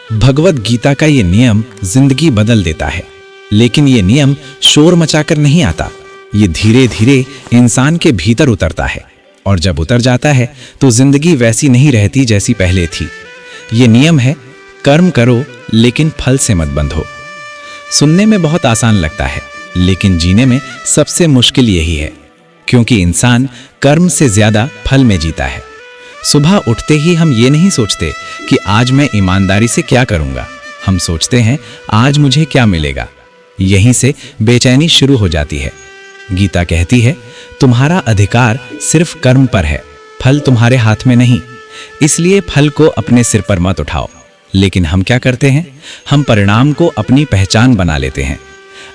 भगवत गीता का ये नियम जिंदगी बदल देता है, लेकिन ये नियम शोर मचाकर नहीं आता। ये धीरे धीरे इंसान के भीतर उतरता है, और जब उतर जाता है तो जिंदगी वैसी नहीं रहती जैसी पहले थी। ये नियम है, कर्म करो लेकिन फल से मत बंधो। सुनने में बहुत आसान लगता है, लेकिन जीने में सबसे मुश्किल यही है, क्योंकि इंसान कर्म से ज्यादा फल में जीता है। सुबह उठते ही हम ये नहीं सोचते कि आज मैं ईमानदारी से क्या करूंगा, हम सोचते हैं आज मुझे क्या मिलेगा। यहीं से बेचैनी शुरू हो जाती है। गीता कहती है, तुम्हारा अधिकार सिर्फ कर्म पर है, फल तुम्हारे हाथ में नहीं। इसलिए फल को अपने सिर पर मत उठाओ। लेकिन हम क्या करते हैं, हम परिणाम को अपनी पहचान बना लेते हैं।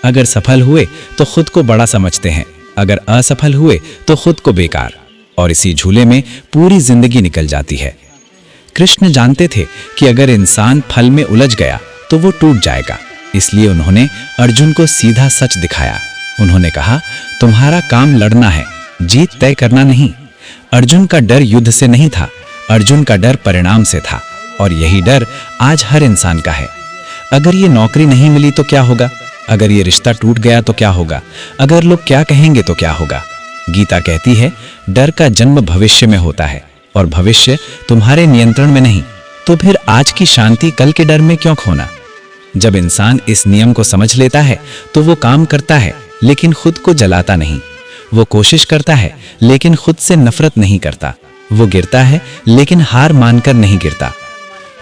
अगर सफल हुए तो खुद को बड़ा समझते हैं, अगर असफल हुए तो खुद को बेकार, और इसी झूले में पूरी जिंदगी निकल जाती है। कृष्ण जानते थे कि अगर इंसान फल में उलझ गया तो वो टूट जाएगा। इसलिए उन्होंने अर्जुन को सीधा सच दिखाया। उन्होंने कहा, तुम्हारा काम लड़ना है, जीत तय करना नहीं। अर्जुन का डर युद्ध से नहीं था, अर्जुन का डर परिणाम से था, और यही डर आज हर इंसान का है। अगर ये नौकरी नहीं मिली तो क्या होगा, अगर ये रिश्ता टूट गया तो क्या होगा, अगर लोग क्या कहेंगे तो क्या होगा। गीता कहती है, डर का जन्म भविष्य में होता है, और भविष्य तुम्हारे नियंत्रण में नहीं। तो फिर आज की शांति कल के डर में क्यों खोना। जब इंसान इस नियम को समझ लेता है तो वो काम करता है, लेकिन खुद को जलाता नहीं। वो कोशिश करता है, लेकिन खुद से नफरत नहीं करता। वो गिरता है, लेकिन हार मानकर नहीं गिरता।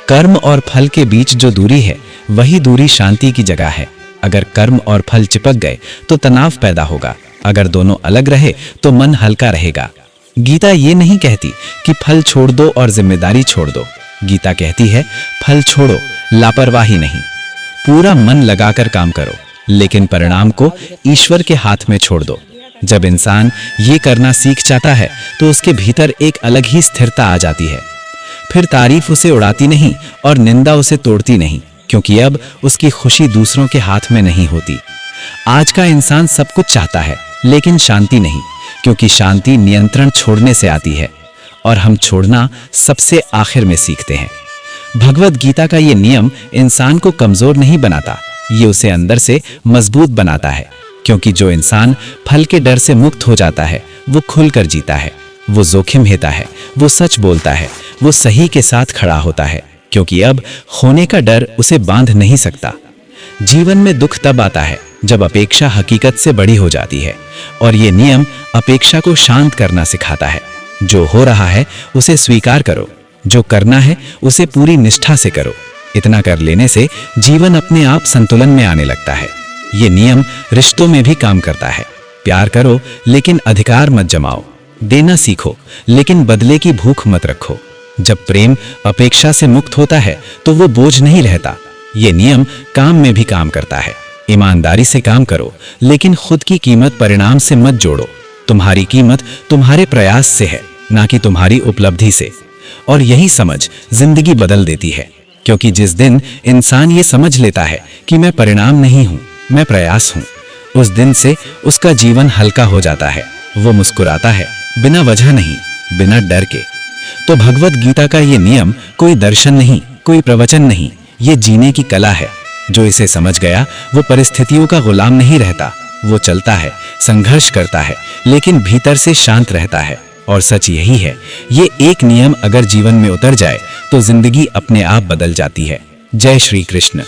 कर्म और फल के बीच जो दूरी है, वही दूरी शांति की जगह है। अगर कर्म और फल चिपक गए तो तनाव पैदा होगा, अगर दोनों अलग रहे तो मन हल्का रहेगा। गीता ये नहीं कहती कि फल छोड़ दो और जिम्मेदारी छोड़ दो। गीता कहती है, फल छोड़ो, लापरवाही नहीं। पूरा मन लगाकर काम करो, लेकिन परिणाम को ईश्वर के हाथ में छोड़ दो। जब इंसान ये करना सीख जाता है तो उसके भीतर एक अलग ही स्थिरता आ जाती है। फिर तारीफ उसे उड़ाती नहीं और निंदा उसे तोड़ती नहीं, क्योंकि अब उसकी खुशी दूसरों के हाथ में नहीं होती। आज का इंसान सब कुछ चाहता है, लेकिन शांति नहीं, क्योंकि शांति नियंत्रण छोड़ने से आती है, और हम छोड़ना सबसे आखिर में सीखते हैं। भगवत गीता का ये नियम इंसान को कमजोर नहीं बनाता, ये उसे अंदर से मजबूत बनाता है। क्योंकि जो इंसान फल के डर से मुक्त हो जाता है, वो खुलकर जीता है, वो जोखिम लेता है, वो सच बोलता है, वो सही के साथ खड़ा होता है, क्योंकि अब खोने का डर उसे बांध नहीं सकता। जीवन में दुख तब आता है जब अपेक्षा हकीकत से बड़ी हो जाती है, और ये नियम अपेक्षा को शांत करना सिखाता है। जो हो रहा है उसे स्वीकार करो, जो करना है उसे पूरी निष्ठा से करो। इतना कर लेने से जीवन अपने आप संतुलन में आने लगता है। ये नियम रिश्तों में भी काम करता है। प्यार करो, लेकिन अधिकार मत जमाओ। देना सीखो, लेकिन बदले की भूख मत रखो। जब प्रेम अपेक्षा से मुक्त होता है तो वो बोझ नहीं रहता। ये नियम काम में भी काम करता है। ईमानदारी से काम करो, लेकिन खुद की कीमत परिणाम से मत जोड़ो। तुम्हारी कीमत तुम्हारे प्रयास से है, ना कि तुम्हारी उपलब्धि से। और यही समझ जिंदगी बदल देती है, क्योंकि जिस दिन इंसान ये समझ लेता है कि मैं परिणाम नहीं हूं, मैं प्रयास हूं, उस दिन से उसका जीवन हल्का हो जाता है। वो मुस्कुराता है, बिना वजह नहीं, बिना डर के। तो भगवत गीता का ये नियम कोई दर्शन नहीं, कोई प्रवचन नहीं, ये जीने की कला है। जो इसे समझ गया वो परिस्थितियों का गुलाम नहीं रहता। वो चलता है, संघर्ष करता है, लेकिन भीतर से शांत रहता है। और सच यही है, ये एक नियम अगर जीवन में उतर जाए तो जिंदगी अपने आप बदल जाती है। जय श्री कृष्ण।